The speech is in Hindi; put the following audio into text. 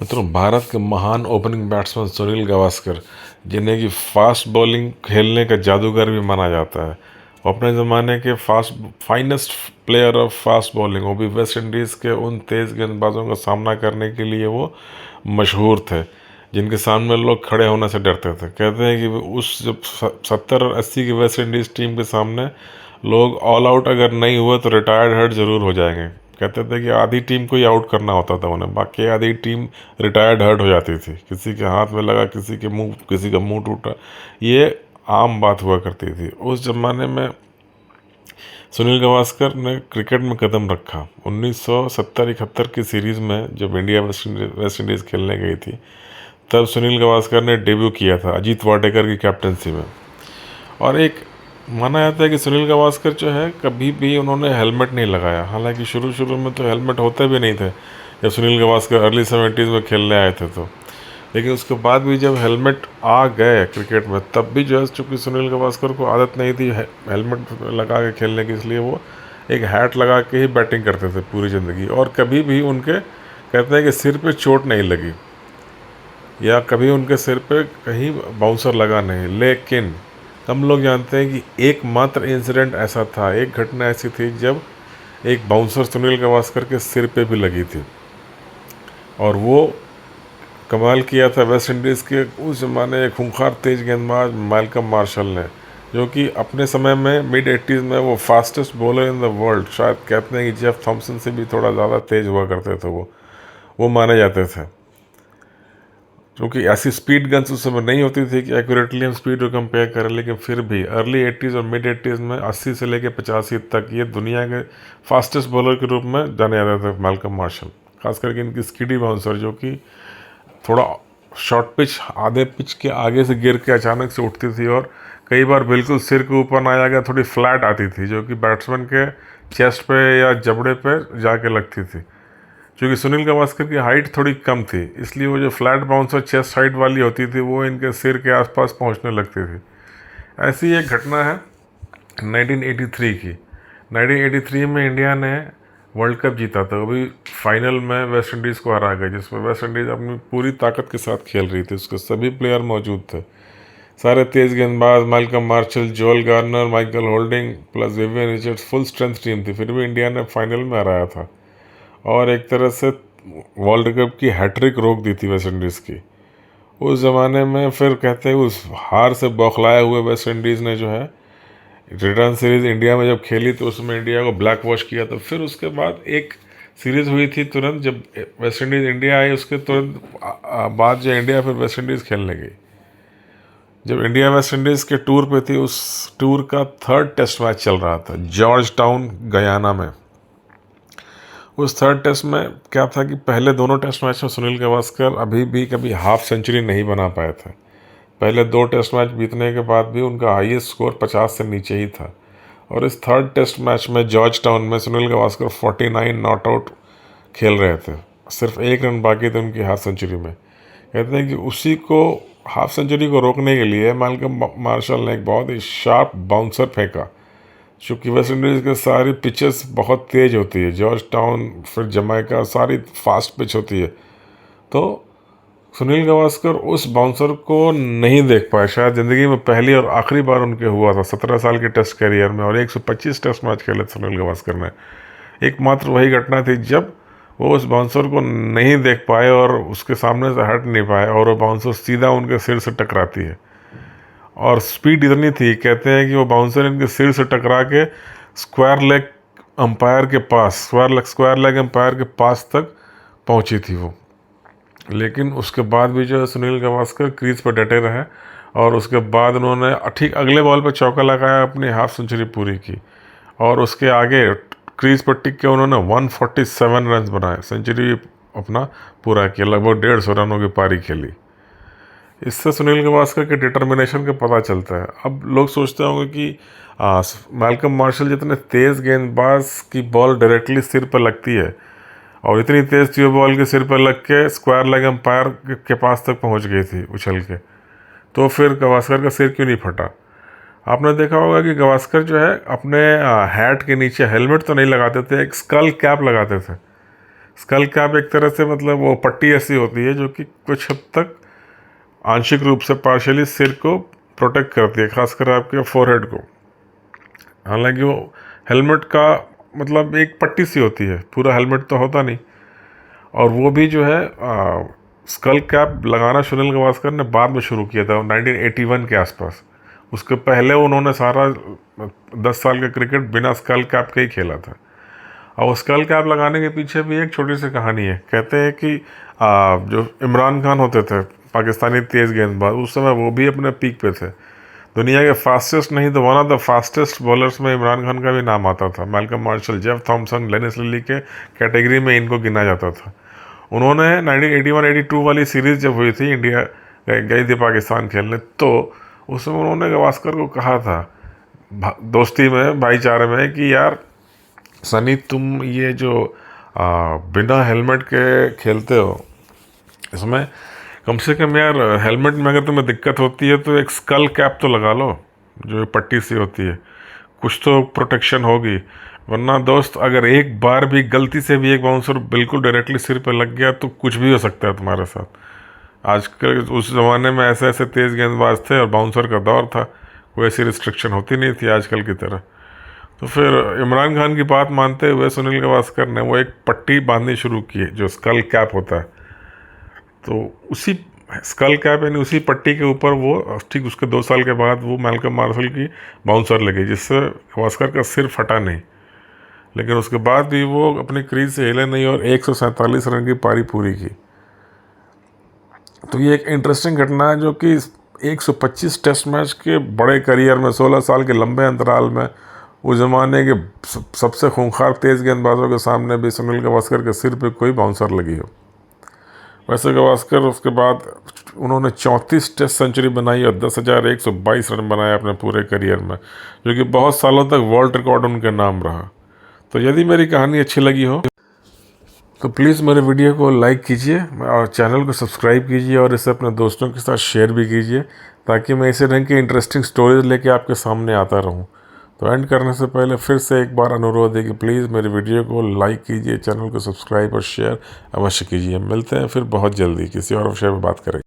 मित्रों, भारत के महान ओपनिंग बैट्समैन सुनील गावस्कर, जिन्हें कि फास्ट बॉलिंग खेलने का जादूगर भी माना जाता है, वो अपने ज़माने के finest player of fast bowling, वो भी वेस्ट इंडीज़ के उन तेज़ गेंदबाजों का सामना करने के लिए वो मशहूर थे, जिनके सामने लोग खड़े होने से डरते थे। कहते हैं कि उस जब 70 और 80 की वेस्ट इंडीज़ टीम के सामने लोग ऑल आउट अगर नहीं हुए तो रिटायर्ड हर्ट ज़रूर हो जाएंगे। कहते थे कि आधी टीम को ही आउट करना होता था उन्हें, बाकी आधी टीम रिटायर्ड हर्ट हो जाती थी। किसी के हाथ में लगा, किसी का मुंह टूटा, ये आम बात हुआ करती थी उस ज़माने में। सुनील गावस्कर ने क्रिकेट में कदम रखा 1970-71 की सीरीज़ में, जब इंडिया वेस्ट इंडीज़ खेलने गई थी, तब सुनील गावस्कर ने डेब्यू किया था अजीत वाडेकर की कैप्टनसी में। और एक माना जाता है कि सुनील गावस्कर जो है, कभी भी उन्होंने हेलमेट नहीं लगाया। हालांकि शुरू शुरू में तो हेलमेट होते भी नहीं थे जब सुनील गावस्कर अर्ली 70s में खेलने आए थे तो। लेकिन उसके बाद भी जब हेलमेट आ गए क्रिकेट में, तब भी जो है, चूँकि सुनील गावस्कर को आदत नहीं थी हेलमेट लगा के खेलने की, इसलिए वो एक हैट लगा के ही बैटिंग करते थे पूरी ज़िंदगी। और कभी भी उनके, कहते हैं कि सिर पे चोट नहीं लगी या कभी उनके सिर पे कहीं बाउंसर लगा नहीं। लेकिन हम लोग जानते हैं कि एकमात्र इंसिडेंट ऐसा था, एक घटना ऐसी थी जब एक बाउंसर सुनील गावस्कर के सिर पे भी लगी थी। और वो कमाल किया था वेस्ट इंडीज़ के उस ज़माने खूंखार तेज गेंदबाज मैल्कम मार्शल ने, जो कि अपने समय में मिड 80s में वो fastest bowler in the world, शायद कहते हैं कि जेफ थॉम्सन से भी थोड़ा ज़्यादा तेज हुआ करते थे वो माने जाते थे। क्योंकि ऐसी स्पीड गन्स उस समय नहीं होती थी कि एक्यूरेटली हम स्पीड को कंपेयर करें, लेकिन फिर भी अर्ली 80s और मिड 80s में 80 से लेकर 85 तक ये दुनिया के फास्टेस्ट बॉलर के रूप में जाने जाते थे मैल्कम मार्शल। खास करके इनकी स्किडी बाउंसर, जो कि थोड़ा शॉर्ट पिच, आधे पिच के आगे से गिर के अचानक से उठती थी और कई बार बिल्कुल सिर के ऊपर ना आया, थोड़ी फ्लैट आती थी, जो कि बैट्समैन के चेस्ट पे या जबड़े पे जाके लगती थी। क्योंकि सुनील गावस्कर की हाइट थोड़ी कम थी, इसलिए वो जो फ्लैट बाउंसर चेस्ट हाइट वाली होती थी वो इनके सिर के आसपास पहुंचने लगती थी। ऐसी एक घटना है 1983 की। 1983 में इंडिया ने वर्ल्ड कप जीता था, वो भी फाइनल में वेस्ट इंडीज़ को हरा गई, जिसमें वेस्ट इंडीज़ अपनी पूरी ताकत के साथ खेल रही थी। उसके सभी प्लेयर मौजूद थे, सारे तेज गेंदबाज, Malcolm martial, Joel Garner, Michael holding plus Vivian Richards, full strength team थी। फिर भी इंडिया ने फाइनल में हराया था और एक तरह से वर्ल्ड कप की हैट्रिक रोक दी थी वेस्ट इंडीज़ की। उस ज़माने में फिर कहते हैं उस हार से बौखलाए हुए वेस्ट इंडीज़ ने जो है रिटर्न सीरीज़ इंडिया में जब खेली तो उसमें इंडिया को ब्लैक वॉश किया। तो फिर उसके बाद एक सीरीज़ हुई थी तुरंत, जब वेस्ट इंडीज़ इंडिया आई, उसके तुरंत बाद जो इंडिया फिर वेस्ट इंडीज़ खेलने गई। जब इंडिया वेस्ट इंडीज़ के टूर पे थी, उस टूर का 3rd टेस्ट मैच चल रहा था जॉर्ज टाउन गयाना में। उस 3rd टेस्ट में क्या था कि पहले दोनों टेस्ट मैच में सुनील गावस्कर अभी भी कभी हाफ सेंचुरी नहीं बना पाए थे। पहले 2 टेस्ट मैच बीतने के बाद भी उनका हाईएस्ट स्कोर 50 से नीचे ही था। और इस 3rd टेस्ट मैच में जॉर्ज टाउन में सुनील गावस्कर 49 नॉट आउट खेल रहे थे, सिर्फ 1 रन बाकी थे उनकी हाफ सेंचुरी में। कहते हैं कि उसी को, हाफ सेंचुरी को रोकने के लिए मैल्कम मार्शल ने एक बहुत ही शार्प बाउंसर फेंका। चूँकि वेस्ट इंडीज़ के सारी पिचेस बहुत तेज़ होती है, जॉर्ज टाउन फिर जमैका, सारी फास्ट पिच होती है। तो सुनील गावस्कर उस बाउंसर को नहीं देख पाए, शायद ज़िंदगी में पहली और आखिरी बार उनके हुआ था 17 साल के टेस्ट करियर में। और 125 टेस्ट मैच खेले सुनील गावस्कर ने। एकमात्र वही घटना थी जब वो उस बाउंसर को नहीं देख पाए और उसके सामने से हट नहीं पाए, और वो बाउंसर सीधा उनके सिर से टकराती है। और स्पीड इतनी थी, कहते हैं कि वो बाउंसर इनके सिर से टकरा के स्क्वायर लेग अंपायर के पास, स्क्वायर लेग अंपायर के पास तक पहुंची थी वो। लेकिन उसके बाद भी जो है सुनील गावस्कर क्रीज पर डटे रहे, और उसके बाद उन्होंने ठीक अगले बॉल पर चौका लगाया, अपनी हाफ सेंचुरी पूरी की। और उसके आगे क्रीज पर टिक के उन्होंने 147 रन बनाए, सेंचुरी अपना पूरा किया, लगभग 150 रनों की पारी खेली। इससे सुनील गावस्कर के डिटर्मिनेशन का पता चलता है। अब लोग सोचते होंगे कि मैल्कम मार्शल जितने तेज़ गेंदबाज की बॉल डायरेक्टली सिर पर लगती है, और इतनी तेज़ थी वो बॉल के सिर पर लग के स्क्वायर लेग अंपायर के पास तक पहुंच गई थी उछल के, तो फिर गावस्कर का सिर क्यों नहीं फटा? आपने देखा होगा कि गावस्कर जो है अपने हैट के नीचे हेलमेट तो नहीं लगाते थे, एक स्कल कैप लगाते थे। स्कल कैप एक तरह से मतलब वो पट्टी ऐसी होती है जो कि कुछ हद तक आंशिक रूप से पार्शियली सिर को प्रोटेक्ट करती है, खासकर आपके फोरहेड को। हालांकि वो हेलमेट का मतलब एक पट्टी सी होती है, पूरा हेलमेट तो होता नहीं। और वो भी जो है स्कल कैप लगाना सुनील गावस्कर ने बाद में शुरू किया था 1981 के आसपास। उसके पहले उन्होंने सारा 10 साल का क्रिकेट बिना स्कल कैप के ही खेला था। और स्कल कैप लगाने के पीछे भी एक छोटी सी कहानी है। कहते हैं कि जो इमरान खान होते थे पाकिस्तानी तेज़ गेंदबाज, उस समय वो भी अपने पीक पे थे। दुनिया के फास्टेस्ट नहीं तो one of the fastest bowlers में इमरान खान का भी नाम आता था। Malcolm Marshall, Jeff Thomson, Dennis Lillee के कैटेगरी में इनको गिना जाता था। उन्होंने 1981-82 वाली सीरीज़ जब हुई थी, इंडिया गई थी पाकिस्तान खेलने, तो उसमें उन्होंने गावस्कर को कहा था दोस्ती में, भाईचारे में, कि यार सनी तुम ये जो बिना हेलमेट के खेलते हो, इसमें कम से कम यार हेलमेट में अगर तुम्हें दिक्कत होती है तो एक स्कल कैप तो लगा लो, जो पट्टी सी होती है, कुछ तो प्रोटेक्शन होगी। वरना दोस्त, अगर एक बार भी गलती से भी एक बाउंसर बिल्कुल डायरेक्टली सिर पे लग गया तो कुछ भी हो सकता है तुम्हारे साथ। आजकल उस ज़माने में ऐसे ऐसे तेज़ गेंदबाज थे और बाउंसर का दौर था, कोई ऐसी रिस्ट्रिक्शन होती नहीं थी आजकल की तरह। तो फिर इमरान खान की बात मानते हुए सुनील गावस्कर ने वो एक पट्टी बांधनी शुरू की जो स्कल कैप होता है। तो उसी स्कल कैप यानी उसी पट्टी के ऊपर वो ठीक उसके 2 साल के बाद वो मैल्कम मार्शल की बाउंसर लगी, जिससे गावस्कर का सिर फटा नहीं। लेकिन उसके बाद भी वो अपनी क्रीज से हिले नहीं और 147 रन की पारी पूरी की। तो ये एक इंटरेस्टिंग घटना है जो कि 125 टेस्ट मैच के बड़े करियर में, 16 साल के लंबे अंतराल में, उस ज़माने के सबसे खूंखार तेज़ गेंदबाजों के सामने भी सुनील गावस्कर के सिर पे कोई बाउंसर लगी हो। वैसे गावस्कर उसके बाद उन्होंने 34 टेस्ट सेंचुरी बनाई और 10,122 रन बनाए अपने पूरे करियर में, जो कि बहुत सालों तक वर्ल्ड रिकॉर्ड उनके नाम रहा। तो यदि मेरी कहानी अच्छी लगी हो तो प्लीज़ मेरे वीडियो को लाइक कीजिए और चैनल को सब्सक्राइब कीजिए और इसे अपने दोस्तों के साथ शेयर भी कीजिए, ताकि मैं इसी ढंग की इंटरेस्टिंग स्टोरीज लेके आपके सामने आता रहूं। तो एंड करने से पहले फिर से एक बार अनुरोध है कि प्लीज़ मेरे वीडियो को लाइक कीजिए, चैनल को सब्सक्राइब और शेयर अवश्य कीजिए। मिलते हैं फिर बहुत जल्दी किसी और विषय पर बात करेंगे।